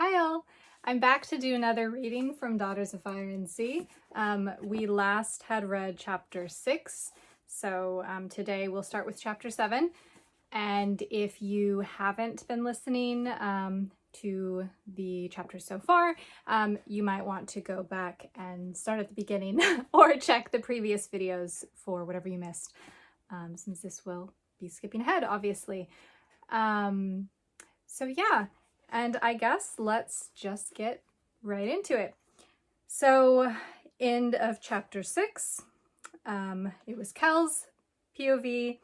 Hi all! I'm back to do another reading from Daughters of Fire and Sea. We last had read chapter 6, so today we'll start with chapter 7. And if you haven't been listening to the chapters so far, you might want to go back and start at the beginning or check the previous videos for whatever you missed, since this will be skipping ahead, obviously. So yeah. And I guess let's just get right into it. So, end of chapter 6, it was Kel's POV,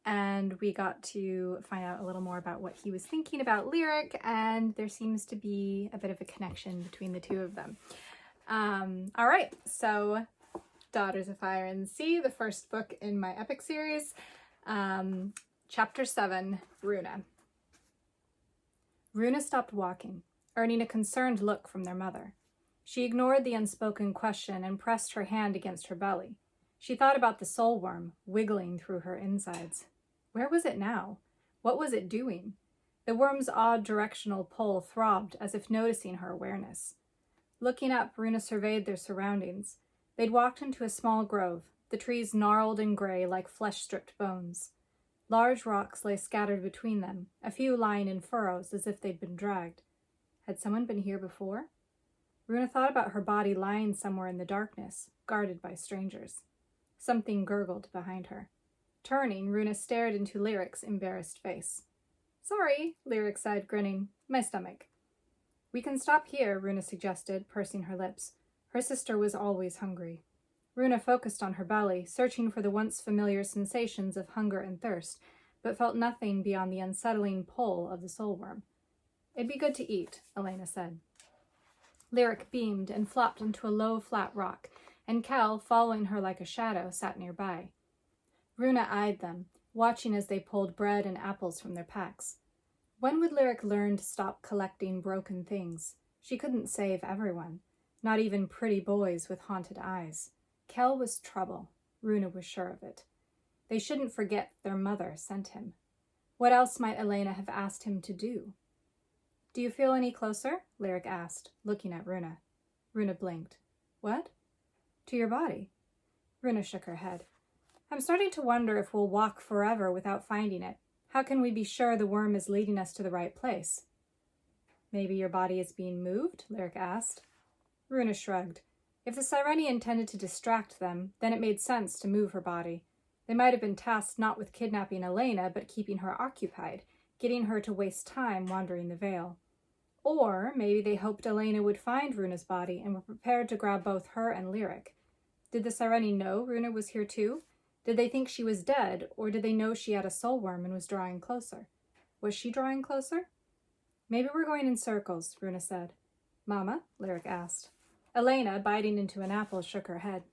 and we got to find out a little more about what he was thinking about Lyric, and there seems to be a bit of a connection between the two of them. All right, so Daughters of Fire and Sea, the first book in my epic series, chapter 7, Runa. Runa stopped walking, earning a concerned look from their mother. She ignored the unspoken question and pressed her hand against her belly. She thought about the soul worm wiggling through her insides. Where was it now? What was it doing? The worm's odd directional pull throbbed as if noticing her awareness. Looking up, Runa surveyed their surroundings. They'd walked into a small grove, the trees gnarled and gray like flesh-stripped bones. Large rocks lay scattered between them, a few lying in furrows as if they'd been dragged. Had someone been here before? Runa thought about her body lying somewhere in the darkness, guarded by strangers. Something gurgled behind her. Turning, Runa stared into Lyric's embarrassed face. "Sorry," Lyric said, grinning. "My stomach." "We can stop here," Runa suggested, pursing her lips. Her sister was always hungry. Runa focused on her belly, searching for the once familiar sensations of hunger and thirst, but felt nothing beyond the unsettling pull of the soul worm. "It'd be good to eat," Elena said. Lyric beamed and flopped into a low, flat rock, and Kel, following her like a shadow, sat nearby. Runa eyed them, watching as they pulled bread and apples from their packs. When would Lyric learn to stop collecting broken things? She couldn't save everyone, not even pretty boys with haunted eyes. Kel was trouble. Runa was sure of it. They shouldn't forget their mother sent him. What else might Elena have asked him to do? "Do you feel any closer?" Lyric asked, looking at Runa. Runa blinked. "What?" "To your body." Runa shook her head. "I'm starting to wonder if we'll walk forever without finding it. How can we be sure the worm is leading us to the right place?" "Maybe your body is being moved?" Lyric asked. Runa shrugged. If the Sireni intended to distract them, then it made sense to move her body. They might have been tasked not with kidnapping Elena, but keeping her occupied, getting her to waste time wandering the Vale. Or maybe they hoped Elena would find Runa's body and were prepared to grab both her and Lyric. Did the Sireni know Runa was here too? Did they think she was dead, or did they know she had a soul worm and was drawing closer? Was she drawing closer? "Maybe we're going in circles," Runa said. "Mama?" Lyric asked. Elena, biting into an apple, shook her head.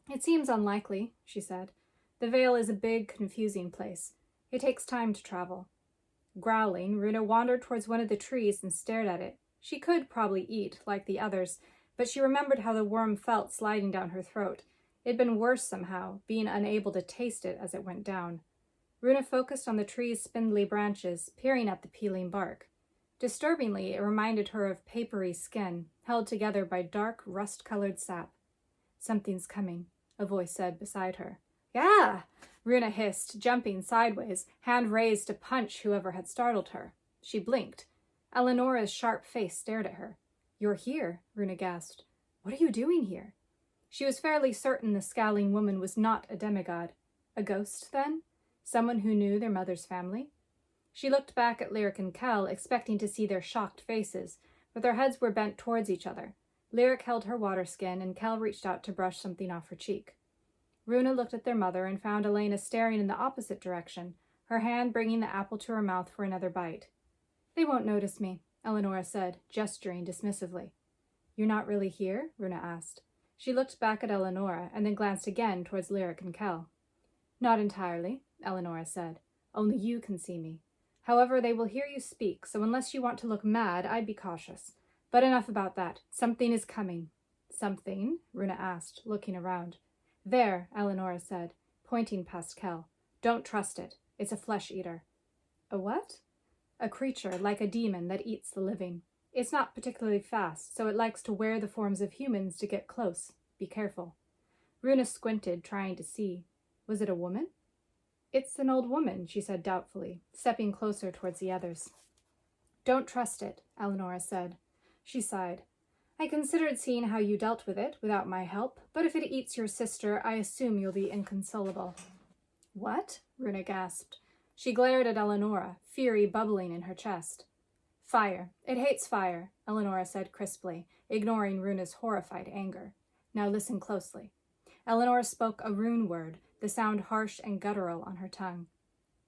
"It seems unlikely," she said. "The Vale is a big, confusing place. It takes time to travel." Growling, Runa wandered towards one of the trees and stared at it. She could probably eat, like the others, but she remembered how the worm felt sliding down her throat. It'd been worse somehow, being unable to taste it as it went down. Runa focused on the tree's spindly branches, peering at the peeling bark. Disturbingly, it reminded her of papery skin, held together by dark, rust-colored sap. "Something's coming," a voice said beside her. "Yeah!" Runa hissed, jumping sideways, hand raised to punch whoever had startled her. She blinked. Eleonora's sharp face stared at her. "You're here," Runa gasped. "What are you doing here?" She was fairly certain the scowling woman was not a demigod. A ghost, then? Someone who knew their mother's family? She looked back at Lyric and Kel, expecting to see their shocked faces, but their heads were bent towards each other. Lyric held her water skin, and Kel reached out to brush something off her cheek. Runa looked at their mother and found Elena staring in the opposite direction, her hand bringing the apple to her mouth for another bite. "They won't notice me," Eleonora said, gesturing dismissively. "You're not really here?" Runa asked. She looked back at Eleonora and then glanced again towards Lyric and Kel. "Not entirely," Eleonora said. "Only you can see me. However, they will hear you speak, so unless you want to look mad, I'd be cautious. But enough about that. Something is coming." "Something?" Runa asked, looking around. "There," Eleonora said, pointing past Kel. "Don't trust it. It's a flesh eater." "A what?" "A creature like a demon that eats the living. It's not particularly fast, so it likes to wear the forms of humans to get close. Be careful. Runa squinted, trying to see. Was it a woman? It's an old woman, she said doubtfully, stepping closer towards the others. Don't trust it, Eleonora said. She sighed. I considered seeing how you dealt with it without my help, but if it eats your sister, I assume you'll be inconsolable. What? Runa gasped. She glared at Eleonora, fury bubbling in her chest. Fire. It hates fire, Eleonora said crisply, ignoring Runa's horrified anger. Now listen closely. Eleonora spoke a rune word, the sound harsh and guttural on her tongue.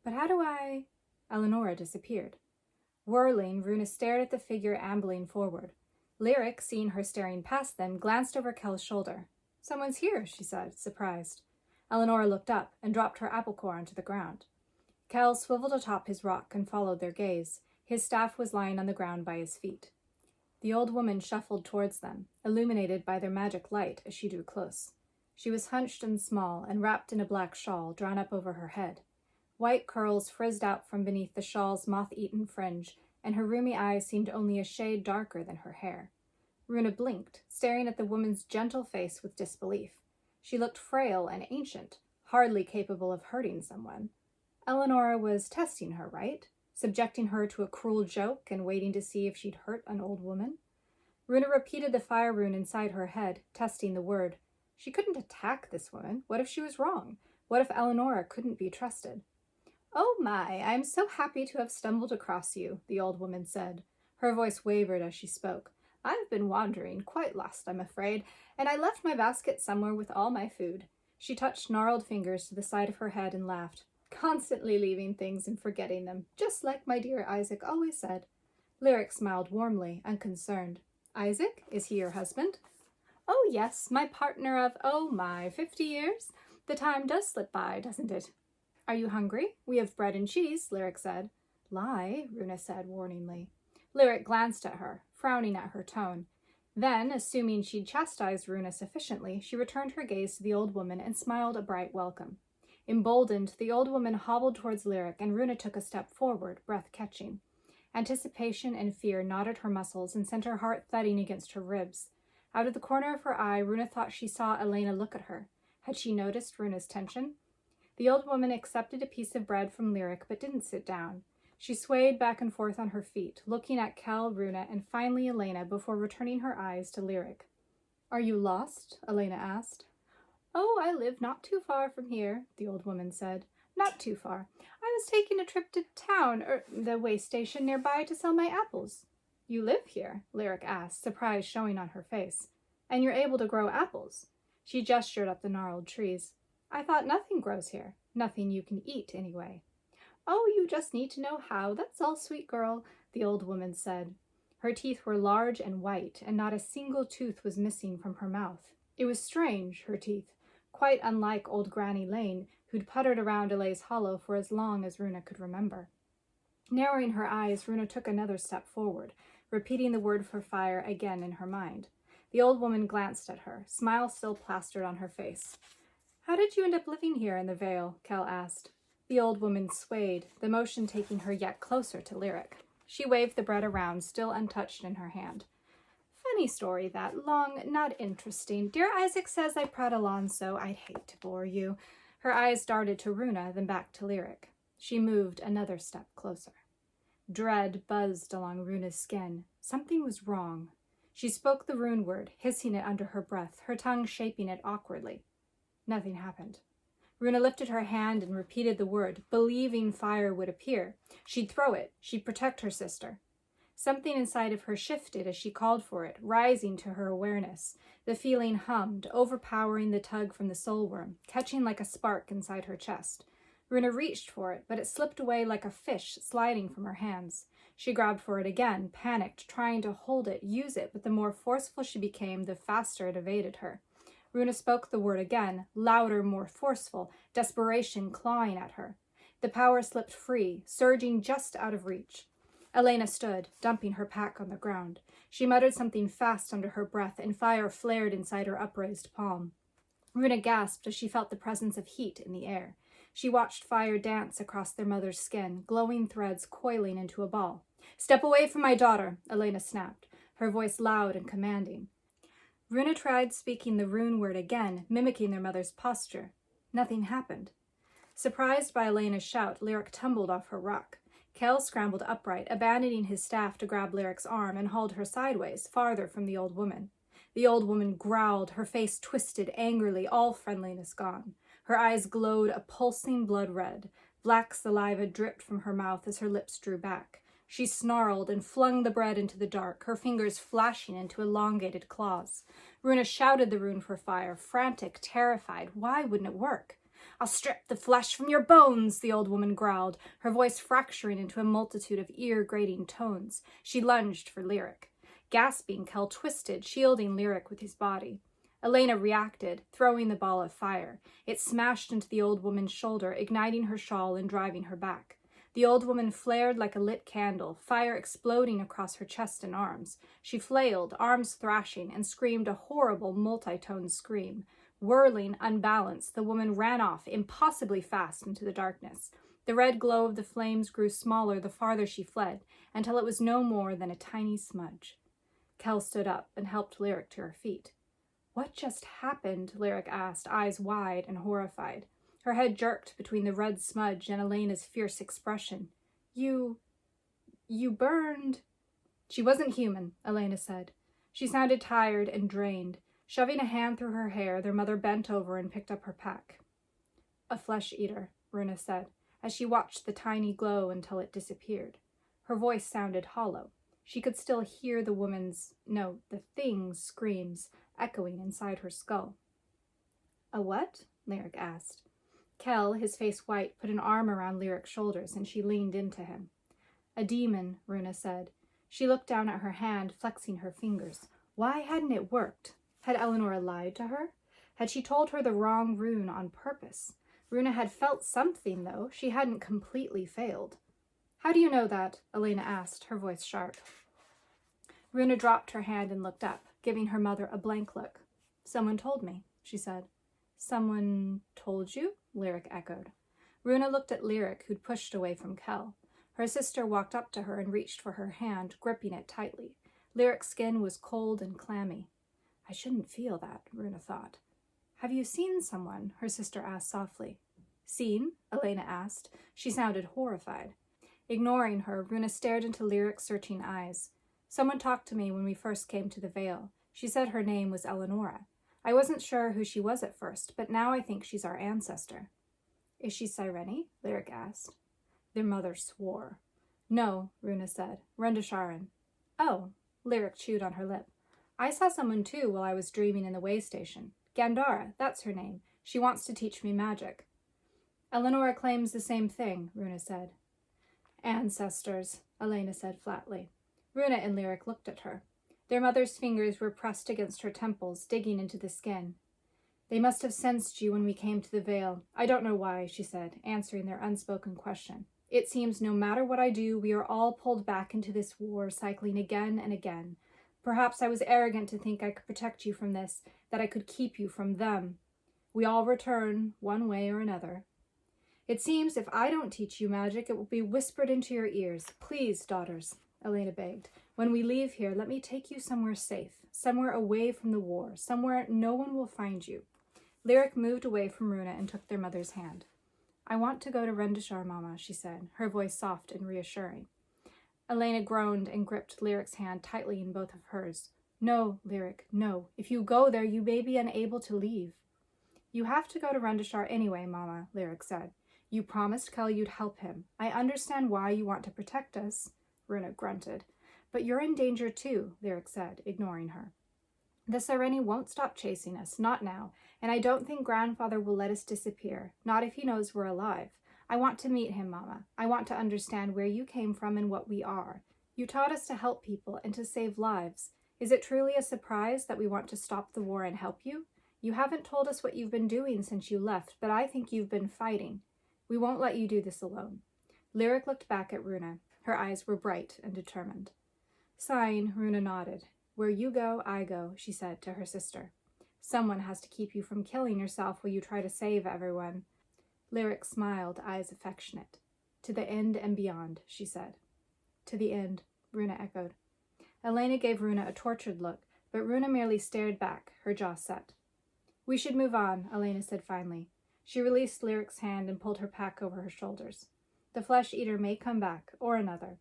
But how do I... Eleonora disappeared. Whirling, Runa stared at the figure ambling forward. Lyric, seeing her staring past them, glanced over Kel's shoulder. Someone's here, she said, surprised. Eleonora looked up and dropped her apple core onto the ground. Kel swiveled atop his rock and followed their gaze. His staff was lying on the ground by his feet. The old woman shuffled towards them, illuminated by their magic light as she drew close. She was hunched and small and wrapped in a black shawl drawn up over her head. White curls frizzed out from beneath the shawl's moth-eaten fringe, and her rheumy eyes seemed only a shade darker than her hair. Runa blinked, staring at the woman's gentle face with disbelief. She looked frail and ancient, hardly capable of hurting someone. Eleonora was testing her, right? Subjecting her to a cruel joke and waiting to see if she'd hurt an old woman? Runa repeated the fire rune inside her head, testing the word. She couldn't attack this woman. What if she was wrong? What if Eleonora couldn't be trusted? Oh my, I'm so happy to have stumbled across you, the old woman said. Her voice wavered as she spoke. I've been wandering, quite lost, I'm afraid, and I left my basket somewhere with all my food. She touched gnarled fingers to the side of her head and laughed. Constantly leaving things and forgetting them, just like my dear Isaac always said. Lyric smiled warmly, unconcerned. Isaac? Is he your husband? Oh yes, my partner of, 50 years. The time does slip by, doesn't it? Are you hungry? We have bread and cheese, Lyric said. Lie, Runa said warningly. Lyric glanced at her, frowning at her tone. Then, assuming she'd chastised Runa sufficiently, she returned her gaze to the old woman and smiled a bright welcome. Emboldened, the old woman hobbled towards Lyric, and Runa took a step forward, breath catching. Anticipation and fear knotted her muscles and sent her heart thudding against her ribs. Out of the corner of her eye, Runa thought she saw Elena look at her. Had she noticed Runa's tension? The old woman accepted a piece of bread from Lyric, but didn't sit down. She swayed back and forth on her feet, looking at Kel, Runa, and finally Elena before returning her eyes to Lyric. Are you lost? Elena asked. Oh, I live not too far from here, the old woman said. Not too far. I was taking a trip to town, the way station nearby, to sell my apples. You live here? Lyric asked, surprise showing on her face. And you're able to grow apples? She gestured up the gnarled trees. I thought nothing grows here. Nothing you can eat, anyway. Oh, you just need to know how, that's all, sweet girl, the old woman said. Her teeth were large and white, and not a single tooth was missing from her mouth. It was strange, her teeth, quite unlike old Granny Lane, who'd puttered around Elai's Hollow for as long as Runa could remember. Narrowing her eyes, Runa took another step forward, repeating the word for fire again in her mind. The old woman glanced at her, smile still plastered on her face. How did you end up living here in the Vale? Kel asked. The old woman swayed, the motion taking her yet closer to Lyric. She waved the bread around, still untouched in her hand. Funny story that, long, not interesting. Dear Isaac says I prattle on, so I'd hate to bore you. Her eyes darted to Runa, then back to Lyric. She moved another step closer. Dread buzzed along Runa's skin. Something was wrong. She spoke the rune word, hissing it under her breath, her tongue shaping it awkwardly. Nothing happened. Runa lifted her hand and repeated the word, believing fire would appear. She'd throw it. She'd protect her sister. Something inside of her shifted as she called for it, rising to her awareness. The feeling hummed, overpowering the tug from the soul worm, catching like a spark inside her chest. Runa reached for it, but it slipped away like a fish sliding from her hands. She grabbed for it again, panicked, trying to hold it, use it, but the more forceful she became, the faster it evaded her. Runa spoke the word again, louder, more forceful, desperation clawing at her. The power slipped free, surging just out of reach. Elena stood, dumping her pack on the ground. She muttered something fast under her breath, and fire flared inside her upraised palm. Runa gasped as she felt the presence of heat in the air. She watched fire dance across their mother's skin, glowing threads coiling into a ball. Step away from my daughter, Elena snapped, her voice loud and commanding. Runa tried speaking the rune word again, mimicking their mother's posture. Nothing happened. Surprised by Elena's shout, Lyric tumbled off her rock. Kel scrambled upright, abandoning his staff to grab Lyric's arm and hauled her sideways, farther from the old woman. The old woman growled, her face twisted angrily, all friendliness gone. Her eyes glowed a pulsing blood red. Black saliva dripped from her mouth as her lips drew back. She snarled and flung the bread into the dark, her fingers flashing into elongated claws. Runa shouted the rune for fire, frantic, terrified. Why wouldn't it work? I'll strip the flesh from your bones, the old woman growled, her voice fracturing into a multitude of ear-grating tones. She lunged for Lyric. Gasping, Kel twisted, shielding Lyric with his body. Elena reacted, throwing the ball of fire. It smashed into the old woman's shoulder, igniting her shawl and driving her back. The old woman flared like a lit candle, fire exploding across her chest and arms. She flailed, arms thrashing, and screamed a horrible multi-toned scream. Whirling, unbalanced, the woman ran off, impossibly fast, into the darkness. The red glow of the flames grew smaller the farther she fled, until it was no more than a tiny smudge. Kel stood up and helped Lyric to her feet. What just happened? Lyric asked, eyes wide and horrified. Her head jerked between the red smudge and Elena's fierce expression. You burned. She wasn't human, Elena said. She sounded tired and drained. Shoving a hand through her hair, their mother bent over and picked up her pack. A flesh-eater, Runa said, as she watched the tiny glow until it disappeared. Her voice sounded hollow. She could still hear the thing's screams echoing inside her skull. A what? Lyric asked. Kel, his face white, put an arm around Lyric's shoulders and she leaned into him. A demon, Runa said. She looked down at her hand, flexing her fingers. Why hadn't it worked? Had Eleonora lied to her? Had she told her the wrong rune on purpose? Runa had felt something, though. She hadn't completely failed. How do you know that? Elena asked, her voice sharp. Runa dropped her hand and looked up, giving her mother a blank look. Someone told me, she said. Someone told you? Lyric echoed. Runa looked at Lyric, who'd pushed away from Kel. Her sister walked up to her and reached for her hand, gripping it tightly. Lyric's skin was cold and clammy. I shouldn't feel that, Runa thought. Have you seen someone? Her sister asked softly. Seen? Elena asked. She sounded horrified. Ignoring her, Runa stared into Lyric's searching eyes. Someone talked to me when we first came to the Vale. She said her name was Eleonora. I wasn't sure who she was at first, but now I think she's our ancestor. Is she Cyrene? Lyric asked. Their mother swore. No, Runa said. Rendasharan. Oh, Lyric chewed on her lip. I saw someone too while I was dreaming in the way station. Gandara, that's her name. She wants to teach me magic. Eleonora claims the same thing, Runa said. Ancestors, Elena said flatly. Runa and Lyric looked at her. Their mother's fingers were pressed against her temples, digging into the skin. They must have sensed you when we came to the Vale. I don't know why, she said, answering their unspoken question. It seems no matter what I do, we are all pulled back into this war, cycling again and again. Perhaps I was arrogant to think I could protect you from this, that I could keep you from them. We all return, one way or another. It seems if I don't teach you magic, it will be whispered into your ears. Please, daughters, Elena begged. When we leave here, let me take you somewhere safe, somewhere away from the war, somewhere no one will find you. Lyric moved away from Runa and took their mother's hand. I want to go to Rendashar, Mama, she said, her voice soft and reassuring. Elena groaned and gripped Lyric's hand tightly in both of hers. No, Lyric, no. If you go there, you may be unable to leave. You have to go to Rendashar anyway, Mama, Lyric said. You promised Kel you'd help him. I understand why you want to protect us, Runa grunted. But you're in danger too, Lyric said, ignoring her. The Cyrene won't stop chasing us, not now, and I don't think Grandfather will let us disappear, not if he knows we're alive. I want to meet him, Mama. I want to understand where you came from and what we are. You taught us to help people and to save lives. Is it truly a surprise that we want to stop the war and help you? You haven't told us what you've been doing since you left, but I think you've been fighting. We won't let you do this alone. Lyric looked back at Runa. Her eyes were bright and determined. Sighing, Runa nodded. Where you go, I go, she said to her sister. Someone has to keep you from killing yourself while you try to save everyone. Lyric smiled, eyes affectionate. To the end and beyond, she said. To the end, Runa echoed. Elena gave Runa a tortured look, but Runa merely stared back, her jaw set. We should move on, Elena said finally. She released Lyric's hand and pulled her pack over her shoulders. The flesh-eater may come back, or another.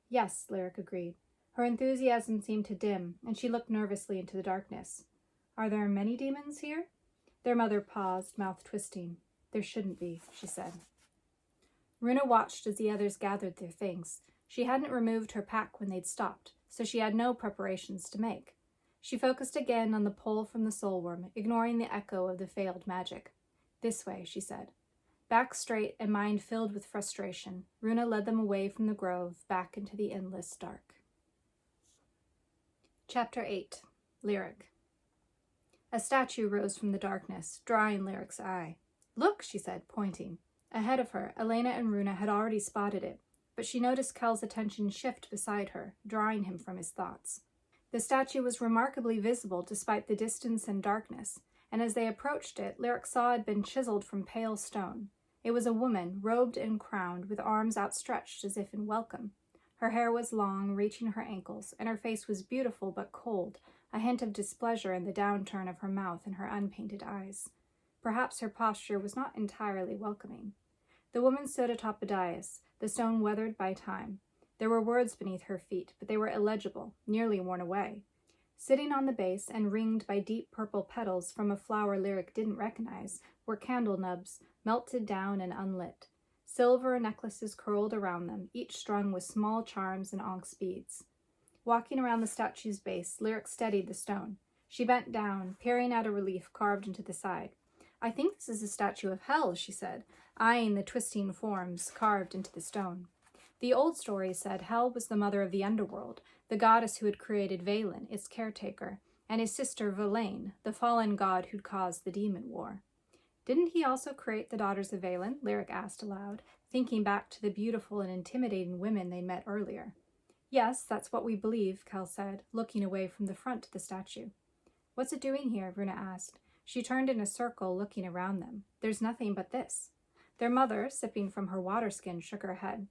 Yes, Lyric agreed. Her enthusiasm seemed to dim, and she looked nervously into the darkness. Are there many demons here? Their mother paused, mouth twisting. There shouldn't be, she said. Runa watched as the others gathered their things. She hadn't removed her pack when they'd stopped, so she had no preparations to make. She focused again on the pull from the soulworm, ignoring the echo of the failed magic. This way, she said. Back straight and mind filled with frustration, Runa led them away from the grove, back into the endless dark. Chapter 8. Lyric. A statue rose from the darkness, drawing Lyric's eye. Look, she said, pointing. Ahead of her, Elena and Runa had already spotted it, but she noticed Kel's attention shift beside her, drawing him from his thoughts. The statue was remarkably visible despite the distance and darkness, and as they approached it, Lyric saw it had been chiseled from pale stone. It was a woman, robed and crowned, with arms outstretched as if in welcome. Her hair was long, reaching her ankles, and her face was beautiful but cold, a hint of displeasure in the downturn of her mouth and her unpainted eyes. Perhaps her posture was not entirely welcoming. The woman stood atop a dais, the stone weathered by time. There were words beneath her feet, but they were illegible, nearly worn away. Sitting on the base and ringed by deep purple petals from a flower Lyric didn't recognize were candle nubs, melted down and unlit. Silver necklaces curled around them, each strung with small charms and onyx beads. Walking around the statue's base, Lyric steadied the stone. She bent down, peering at a relief carved into the side. I think this is a statue of Hel, she said, eyeing the twisting forms carved into the stone. The old story said Hel was the mother of the underworld, the goddess who had created Valen, its caretaker, and his sister Verlaine, the fallen god who'd caused the demon war. Didn't he also create the daughters of Valen? Lyric asked aloud, thinking back to the beautiful and intimidating women they'd met earlier. Yes, that's what we believe, Kel said, looking away from the front of the statue. What's it doing here? Runa asked. She turned in a circle, looking around them. There's nothing but this. Their mother, sipping from her water skin, shook her head.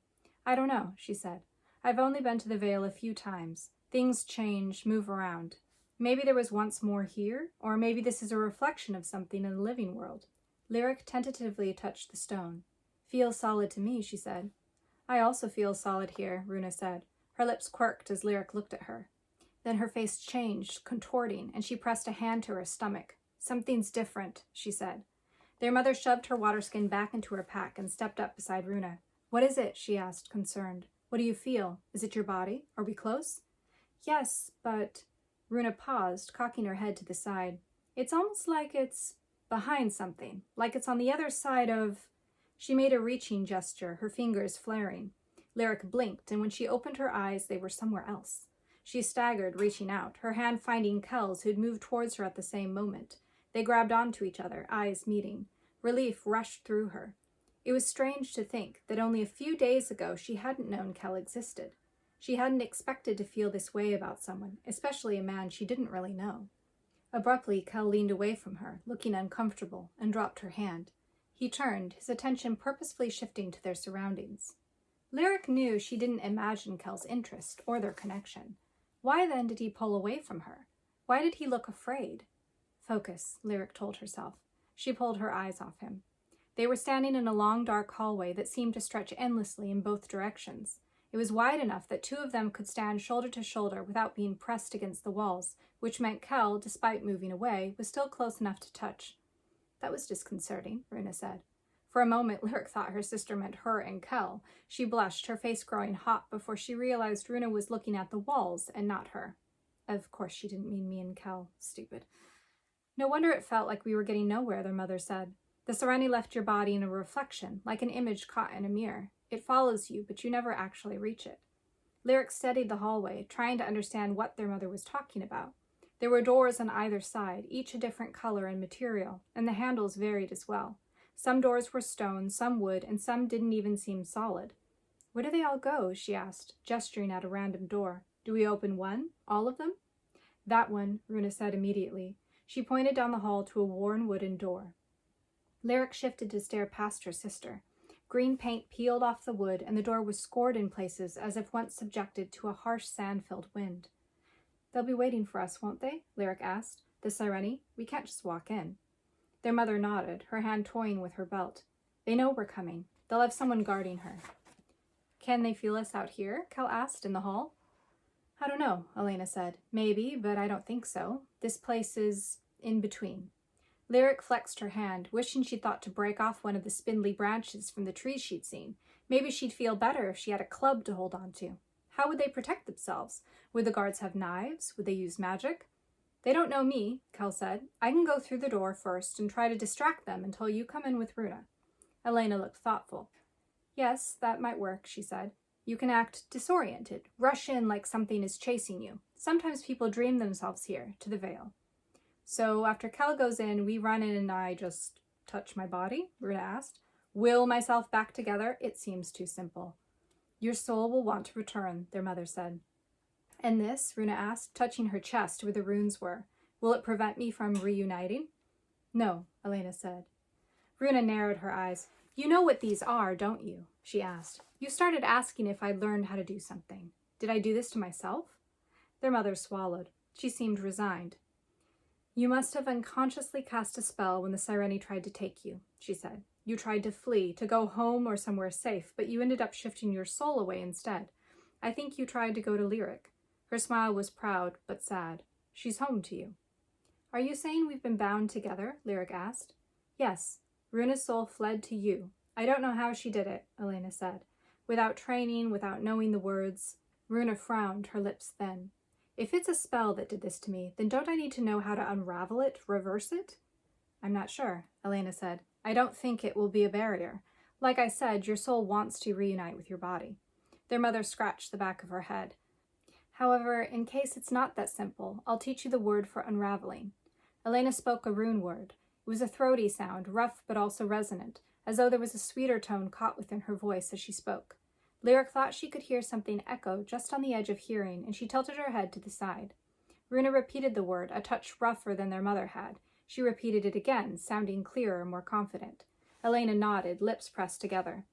I don't know, she said. I've only been to the Vale a few times. Things change, move around. Maybe there was once more here, or maybe this is a reflection of something in the living world. Lyric tentatively touched the stone. Feels solid to me, she said. I also feel solid here, Runa said. Her lips quirked as Lyric looked at her. Then her face changed, contorting, and she pressed a hand to her stomach. Something's different, she said. Their mother shoved her water skin back into her pack and stepped up beside Runa. What is it? She asked, concerned. What do you feel? Is it your body? Are we close? Yes, but... Runa paused, cocking her head to the side. It's almost like it's behind something, like it's on the other side of... She made a reaching gesture, her fingers flaring. Lyric blinked, and when she opened her eyes, they were somewhere else. She staggered, reaching out, her hand finding Kel's, who'd moved towards her at the same moment. They grabbed onto each other, eyes meeting. Relief rushed through her. It was strange to think that only a few days ago she hadn't known Kel existed. She hadn't expected to feel this way about someone, especially a man she didn't really know. Abruptly, Kel leaned away from her, looking uncomfortable, and dropped her hand. He turned, his attention purposefully shifting to their surroundings. Lyric knew she didn't imagine Kel's interest or their connection. Why then did he pull away from her? Why did he look afraid? Focus, Lyric told herself. She pulled her eyes off him. They were standing in a long, dark hallway that seemed to stretch endlessly in both directions. It was wide enough that two of them could stand shoulder to shoulder without being pressed against the walls, which meant Kel, despite moving away, was still close enough to touch. That was disconcerting, Runa said. For a moment, Lyric thought her sister meant her and Kel. She blushed, her face growing hot, before she realized Runa was looking at the walls and not her. Of course she didn't mean me and Kel. Stupid. No wonder it felt like we were getting nowhere, their mother said. The Serenity left your body in a reflection, like an image caught in a mirror. It follows you, but you never actually reach it. Lyric studied the hallway, trying to understand what their mother was talking about. There were doors on either side, each a different color and material, and the handles varied as well. Some doors were stone, some wood, and some didn't even seem solid. Where do they all go? She asked, gesturing at a random door. Do we open one? All of them? That one, Runa said immediately. She pointed down the hall to a worn wooden door. Lyric shifted to stare past her sister. Green paint peeled off the wood, and the door was scored in places as if once subjected to a harsh sand-filled wind. "They'll be waiting for us, won't they?" Lyric asked. "The Sireni? We can't just walk in." Their mother nodded, her hand toying with her belt. "They know we're coming. They'll have someone guarding her." "Can they feel us out here?" Kel asked, "in the hall?" "I don't know," Elena said. "Maybe, but I don't think so. This place is in between." Lyric flexed her hand, wishing she'd thought to break off one of the spindly branches from the trees she'd seen. Maybe she'd feel better if she had a club to hold on to. How would they protect themselves? Would the guards have knives? Would they use magic? "They don't know me," Kel said. "I can go through the door first and try to distract them until you come in with Runa." Elena looked thoughtful. "Yes, that might work," she said. "You can act disoriented, rush in like something is chasing you. Sometimes people dream themselves here, to the Vale." "So after Kel goes in, we run in and I just touch my body?" Runa asked. "Will myself back together? It seems too simple." "Your soul will want to return," their mother said. "And this?" Runa asked, touching her chest where the runes were. "Will it prevent me from reuniting?" "No," Elena said. Runa narrowed her eyes. "You know what these are, don't you?" she asked. "You started asking if I'd learned how to do something. Did I do this to myself?" Their mother swallowed. She seemed resigned. "You must have unconsciously cast a spell when the Sireni tried to take you," she said. "You tried to flee, to go home or somewhere safe, but you ended up shifting your soul away instead. I think you tried to go to Lyric." Her smile was proud, but sad. "She's home to you." "Are you saying we've been bound together?" Lyric asked. "Yes. Runa's soul fled to you. I don't know how she did it," Elena said. "Without training, without knowing the words." Runa frowned, her lips thin. "If it's a spell that did this to me, then don't I need to know how to unravel it, reverse it?" "I'm not sure," Elena said. "I don't think it will be a barrier. Like I said, your soul wants to reunite with your body." Their mother scratched the back of her head. "However, in case it's not that simple, I'll teach you the word for unraveling." Elena spoke a rune word. It was a throaty sound, rough but also resonant, as though there was a sweeter tone caught within her voice as she spoke. Lyric thought she could hear something echo just on the edge of hearing, and she tilted her head to the side. Runa repeated the word, a touch rougher than their mother had. She repeated it again, sounding clearer, more confident. Elena nodded, lips pressed together.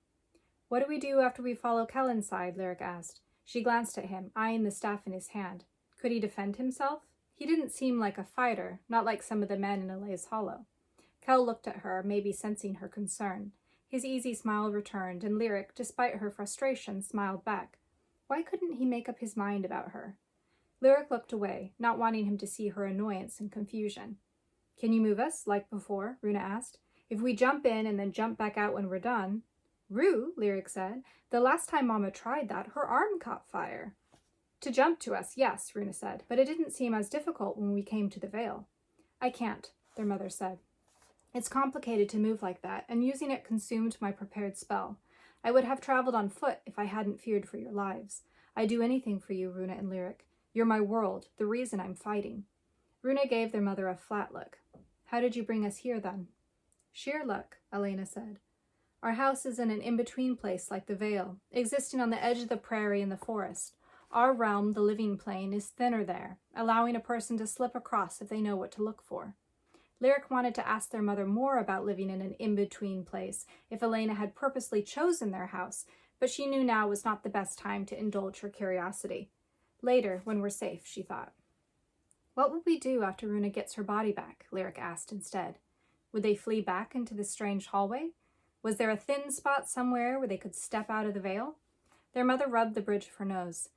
"What do we do after we follow Kel inside?" Lyric asked. She glanced at him, eyeing the staff in his hand. Could he defend himself? He didn't seem like a fighter, not like some of the men in Elea's Hollow. Kel looked at her, maybe sensing her concern. His easy smile returned, and Lyric, despite her frustration, smiled back. Why couldn't he make up his mind about her? Lyric looked away, not wanting him to see her annoyance and confusion. "Can you move us, like before?" Runa asked. "If we jump in and then jump back out when we're done—" "Rue," Lyric said, "the last time Mama tried that, her arm caught fire." "To jump to us, yes," Runa said, "but it didn't seem as difficult when we came to the Vale." "I can't," their mother said. "It's complicated to move like that, and using it consumed my prepared spell. I would have traveled on foot if I hadn't feared for your lives. I'd do anything for you, Runa and Lyric. You're my world, the reason I'm fighting." Runa gave their mother a flat look. "How did you bring us here, then?" "Sheer luck," Elena said. "Our house is in an in-between place like the Vale, existing on the edge of the prairie and the forest. Our realm, the living plane, is thinner there, allowing a person to slip across if they know what to look for." Lyric wanted to ask their mother more about living in an in-between place, if Elena had purposely chosen their house, but she knew now was not the best time to indulge her curiosity. Later, when we're safe, she thought. "What would we do after Runa gets her body back?" Lyric asked instead. Would they flee back into the strange hallway? Was there a thin spot somewhere where they could step out of the Vale? Their mother rubbed the bridge of her nose.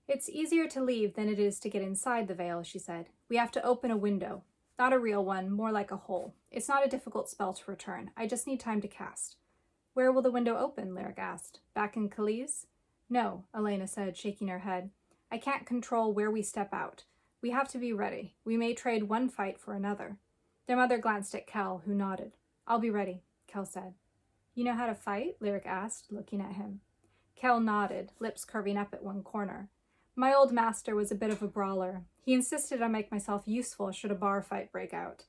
"It's easier to leave than it is to get inside the Vale," she said. "We have to open a window. Not a real one, more like a hole. It's not a difficult spell to return. I just need time to cast." "Where will the window open?" Lyric asked. "Back in Calise?" "No," Elena said, shaking her head. "I can't control where we step out. We have to be ready. We may trade one fight for another." Their mother glanced at Kel, who nodded. "I'll be ready," Kel said. "You know how to fight?" Lyric asked, looking at him. Kel nodded, lips curving up at one corner. "My old master was a bit of a brawler. He insisted I make myself useful should a bar fight break out."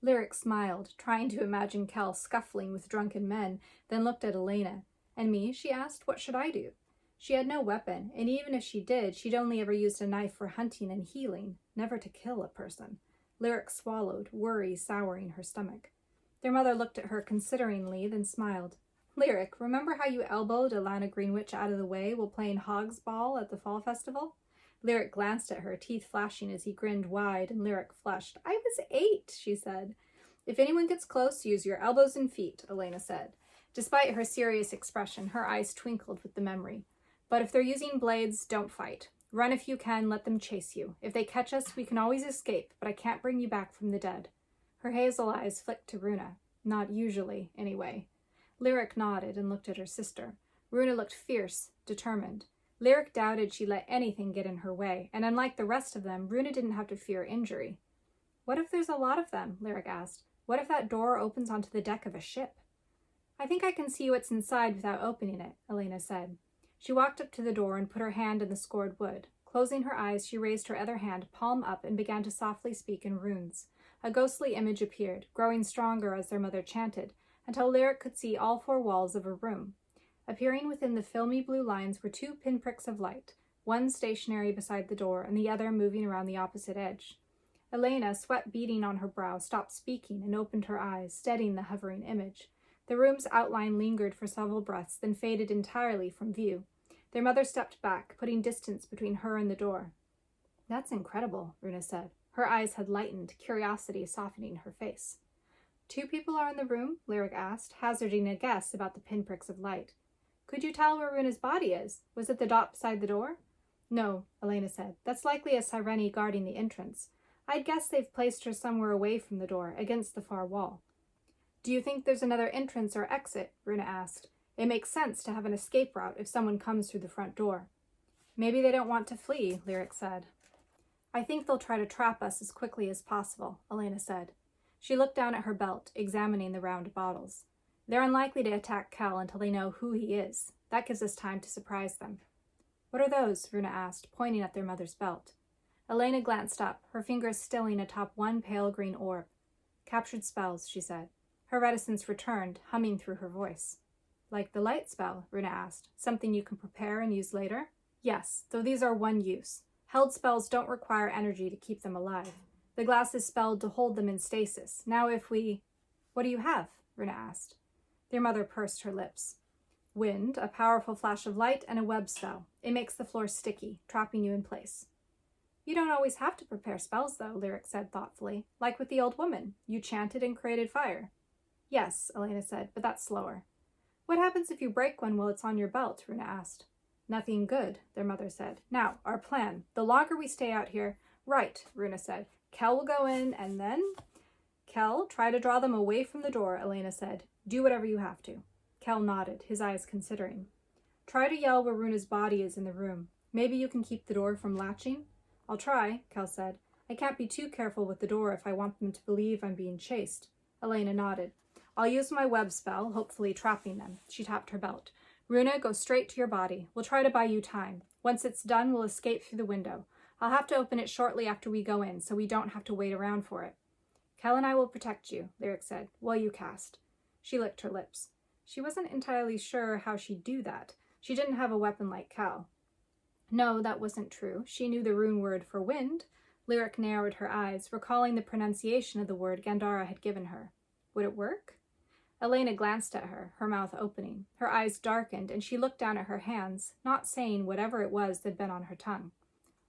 Lyric smiled, trying to imagine Kel scuffling with drunken men, then looked at Elena. "And me?" she asked. "What should I do?" She had no weapon, and even if she did, she'd only ever used a knife for hunting and healing, never to kill a person. Lyric swallowed, worry souring her stomach. Their mother looked at her consideringly, then smiled. Lyric, remember how you elbowed Alana Greenwich out of the way while playing Hog's Ball at the fall festival? Lyric glanced at her, teeth flashing as he grinned wide, and Lyric flushed. I was 8, she said. If anyone gets close, use your elbows and feet, Elena said. Despite her serious expression, her eyes twinkled with the memory. But if they're using blades, don't fight. Run if you can, let them chase you. If they catch us, we can always escape, but I can't bring you back from the dead. Her hazel eyes flicked to Runa. Not usually, anyway. Lyric nodded and looked at her sister. Runa looked fierce, determined. Lyric doubted she'd let anything get in her way, and unlike the rest of them, Runa didn't have to fear injury. What if there's a lot of them? Lyric asked. What if that door opens onto the deck of a ship? I think I can see what's inside without opening it, Elena said. She walked up to the door and put her hand in the scored wood. Closing her eyes, she raised her other hand, palm up, and began to softly speak in runes. A ghostly image appeared, growing stronger as their mother chanted, until Lyric could see all 4 walls of a room. Appearing within the filmy blue lines were 2 pinpricks of light, one stationary beside the door and the other moving around the opposite edge. Elena, sweat beading on her brow, stopped speaking and opened her eyes, steadying the hovering image. The room's outline lingered for several breaths, then faded entirely from view. Their mother stepped back, putting distance between her and the door. That's incredible, Runa said. Her eyes had lightened, curiosity softening her face. 2 people are in the room? Lyric asked, hazarding a guess about the pinpricks of light. Could you tell where Runa's body is? Was it the dot beside the door? No, Elena said. That's likely a Sireni guarding the entrance. I'd guess they've placed her somewhere away from the door, against the far wall. Do you think there's another entrance or exit? Runa asked. It makes sense to have an escape route if someone comes through the front door. Maybe they don't want to flee, Lyric said. I think they'll try to trap us as quickly as possible, Elena said. She looked down at her belt, examining the round bottles. They're unlikely to attack Kel until they know who he is. That gives us time to surprise them. What are those? Runa asked, pointing at their mother's belt. Elena glanced up, her fingers stilling atop one pale green orb. Captured spells, she said. Her reticence returned, humming through her voice. Like the light spell? Runa asked. Something you can prepare and use later? Yes, though these are one use. Held spells don't require energy to keep them alive. The glass is spelled to hold them in stasis. Now if we... What do you have? Runa asked. Their mother pursed her lips. Wind, a powerful flash of light, and a web spell. It makes the floor sticky, trapping you in place. You don't always have to prepare spells, though, Lyric said thoughtfully. Like with the old woman. You chanted and created fire. Yes, Elena said, but that's slower. What happens if you break one while it's on your belt? Runa asked. Nothing good, their mother said. Now, our plan. The longer we stay out here... Right, Runa said. Kel will go in, and then... Kel, try to draw them away from the door, Elena said. Do whatever you have to. Kel nodded, his eyes considering. Try to yell where Runa's body is in the room. Maybe you can keep the door from latching? I'll try, Kel said. I can't be too careful with the door if I want them to believe I'm being chased. Elena nodded. I'll use my web spell, hopefully trapping them. She tapped her belt. Runa, go straight to your body. We'll try to buy you time. Once it's done, we'll escape through the window. I'll have to open it shortly after we go in, so we don't have to wait around for it. Kel and I will protect you, Lyric said, while you cast. She licked her lips. She wasn't entirely sure how she'd do that. She didn't have a weapon like Kel. No, that wasn't true. She knew the rune word for wind. Lyric narrowed her eyes, recalling the pronunciation of the word Gandara had given her. Would it work? Elena glanced at her, her mouth opening. Her eyes darkened, and she looked down at her hands, not saying whatever it was that'd been on her tongue.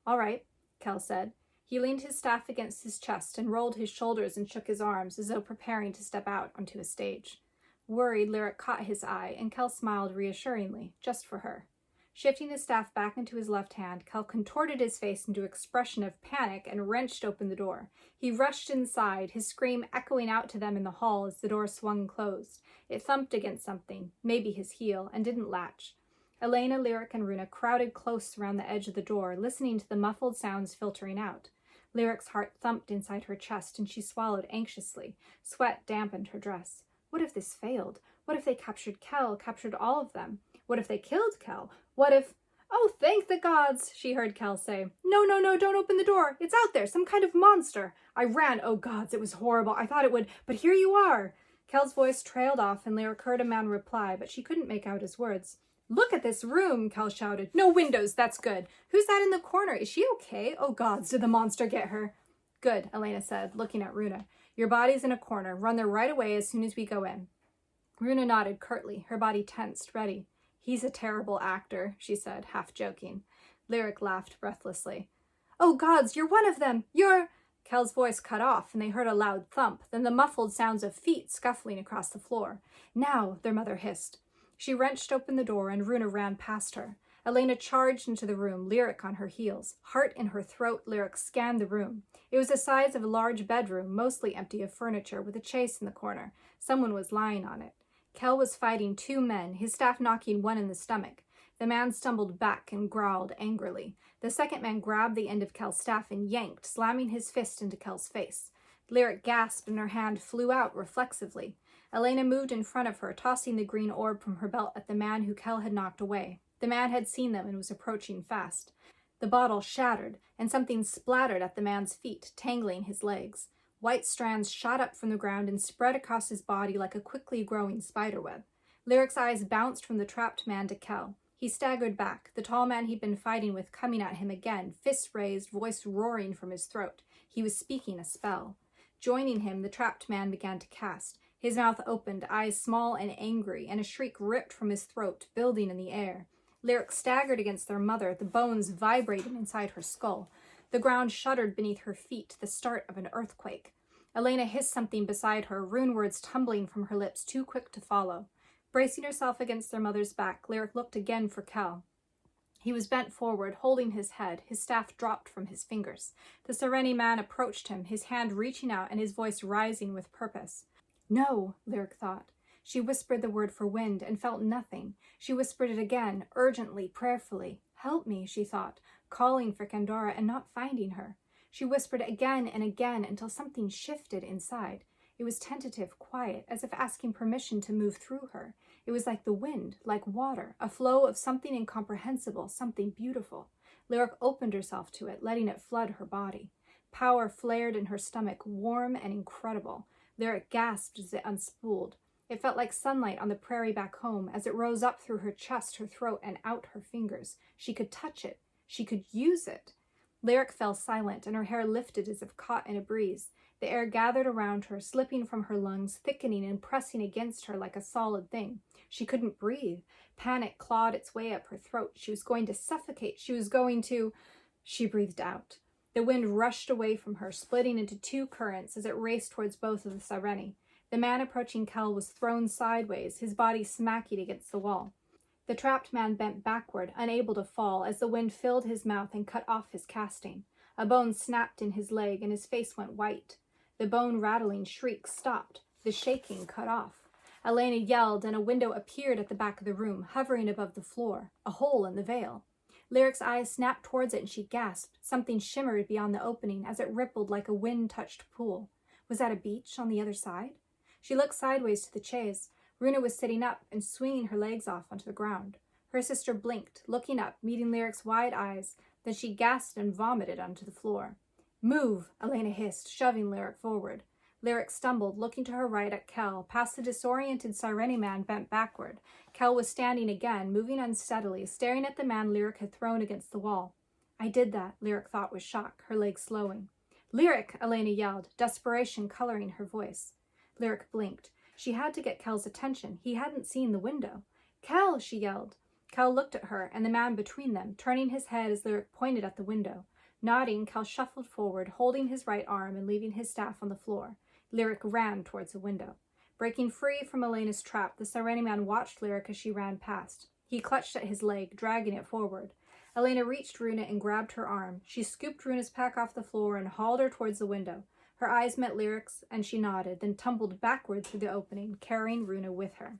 All right, Kel said. He leaned his staff against his chest and rolled his shoulders and shook his arms as though preparing to step out onto a stage. Worried, Lyric caught his eye, and Kel smiled reassuringly, just for her. Shifting his staff back into his left hand, Kel contorted his face into an expression of panic and wrenched open the door. He rushed inside, his scream echoing out to them in the hall as the door swung closed. It thumped against something, maybe his heel, and didn't latch. Elena, Lyric, and Runa crowded close around the edge of the door, listening to the muffled sounds filtering out. Lyric's heart thumped inside her chest, and she swallowed anxiously. Sweat dampened her dress. What if this failed? What if they captured Kel, captured all of them? What if they killed Kel? What if... Oh, thank the gods, she heard Kel say. No, no, no, don't open the door. It's out there, some kind of monster. I ran. Oh, gods, it was horrible. I thought it would, but here you are. Kel's voice trailed off, and Lyric heard a man reply, but she couldn't make out his words. Look at this room, Kel shouted. No windows, that's good. Who's that in the corner? Is she okay? Oh, gods, did the monster get her? Good, Elena said, looking at Runa. Your body's in a corner. Run there right away as soon as we go in. Runa nodded curtly, her body tensed, ready. "He's a terrible actor," she said, half joking. Lyric laughed breathlessly. "Oh gods, you're one of them! You're—" Kel's voice cut off, and they heard a loud thump, then the muffled sounds of feet scuffling across the floor. "Now," their mother hissed. She wrenched open the door, and Runa ran past her. Elena charged into the room, Lyric on her heels. Heart in her throat, Lyric scanned the room. It was the size of a large bedroom, mostly empty of furniture, with a chaise in the corner. Someone was lying on it. Kel was fighting two men, his staff knocking one in the stomach. The man stumbled back and growled angrily. The second man grabbed the end of Kel's staff and yanked, slamming his fist into Kel's face. Lyric gasped and her hand flew out reflexively. Elena moved in front of her, tossing the green orb from her belt at the man who Kel had knocked away. The man had seen them and was approaching fast. The bottle shattered, and something splattered at the man's feet, tangling his legs. White strands shot up from the ground and spread across his body like a quickly growing spiderweb. Lyric's eyes bounced from the trapped man to Kel. He staggered back, the tall man he'd been fighting with coming at him again, fists raised, voice roaring from his throat. He was speaking a spell. Joining him, the trapped man began to cast. His mouth opened, eyes small and angry, and a shriek ripped from his throat, building in the air. Lyric staggered against their mother, the bones vibrating inside her skull. The ground shuddered beneath her feet, the start of an earthquake. Elena hissed something beside her, rune words tumbling from her lips, too quick to follow. Bracing herself against their mother's back, Lyric looked again for Kel. He was bent forward, holding his head, his staff dropped from his fingers. The Sereni man approached him, his hand reaching out and his voice rising with purpose. "No," Lyric thought. She whispered the word for wind and felt nothing. She whispered it again, urgently, prayerfully. "Help me," she thought, calling for Kandora and not finding her. She whispered again and again until something shifted inside. It was tentative, quiet, as if asking permission to move through her. It was like the wind, like water, a flow of something incomprehensible, something beautiful. Lyric opened herself to it, letting it flood her body. Power flared in her stomach, warm and incredible. Lyric gasped as it unspooled. It felt like sunlight on the prairie back home as it rose up through her chest, her throat, and out her fingers. She could touch it. She could use it. Lyric fell silent, and her hair lifted as if caught in a breeze. The air gathered around her, slipping from her lungs, thickening and pressing against her like a solid thing. She couldn't breathe. Panic clawed its way up her throat. She was going to suffocate. She was going to... She breathed out. The wind rushed away from her, splitting into two currents as it raced towards both of the Sereni. The man approaching Kel was thrown sideways, his body smacking against the wall. The trapped man bent backward, unable to fall, as the wind filled his mouth and cut off his casting. A bone snapped in his leg, and his face went white. The bone-rattling shriek stopped. The shaking cut off. Elena yelled, and a window appeared at the back of the room, hovering above the floor, a hole in the veil. Lyric's eyes snapped towards it, and she gasped. Something shimmered beyond the opening as it rippled like a wind-touched pool. Was that a beach on the other side? She looked sideways to the chaise. Runa was sitting up and swinging her legs off onto the ground. Her sister blinked, looking up, meeting Lyric's wide eyes. Then she gasped and vomited onto the floor. "Move," Elena hissed, shoving Lyric forward. Lyric stumbled, looking to her right at Kel. Past the disoriented Sereni man bent backward. Kel was standing again, moving unsteadily, staring at the man Lyric had thrown against the wall. "I did that," Lyric thought with shock, her legs slowing. "Lyric!" Elena yelled, desperation coloring her voice. Lyric blinked. She had to get Kel's attention. He hadn't seen the window. "Kel!" she yelled. Kel looked at her and the man between them, turning his head as Lyric pointed at the window. Nodding, Kel shuffled forward, holding his right arm and leaving his staff on the floor. Lyric ran towards the window. Breaking free from Elena's trap, the Sereni man watched Lyric as she ran past. He clutched at his leg, dragging it forward. Elena reached Runa and grabbed her arm. She scooped Runa's pack off the floor and hauled her towards the window. Her eyes met Lyric's, and she nodded, then tumbled backward through the opening, carrying Runa with her.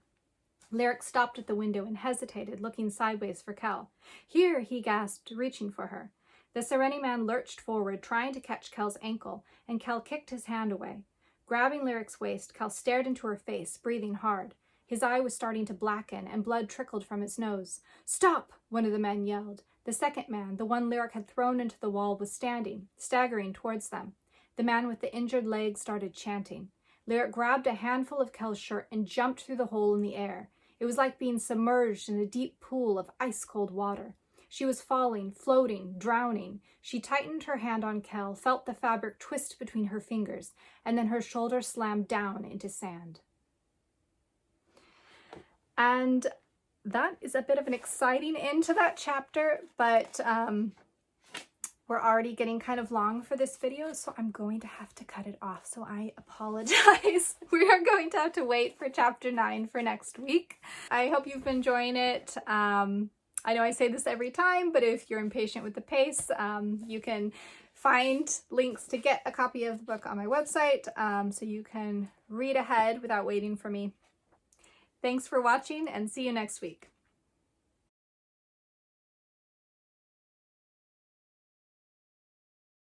Lyric stopped at the window and hesitated, looking sideways for Kel. "Here!" he gasped, reaching for her. The Sereni man lurched forward, trying to catch Kel's ankle, and Kel kicked his hand away. Grabbing Lyric's waist, Kel stared into her face, breathing hard. His eye was starting to blacken, and blood trickled from its nose. "Stop!" one of the men yelled. The second man, the one Lyric had thrown into the wall, was standing, staggering towards them. The man with the injured leg started chanting. Lyric grabbed a handful of Kel's shirt and jumped through the hole in the air. It was like being submerged in a deep pool of ice-cold water. She was falling, floating, drowning. She tightened her hand on Kel, felt the fabric twist between her fingers, and then her shoulder slammed down into sand. And that is a bit of an exciting end to that chapter, but we're already getting kind of long for this video, so I'm going to have to cut it off. So I apologize. We are going to have to wait for chapter 9 for next week. I hope you've been enjoying it. I know I say this every time, but if you're impatient with the pace, you can find links to get a copy of the book on my website, so you can read ahead without waiting for me. Thanks for watching, and see you next week.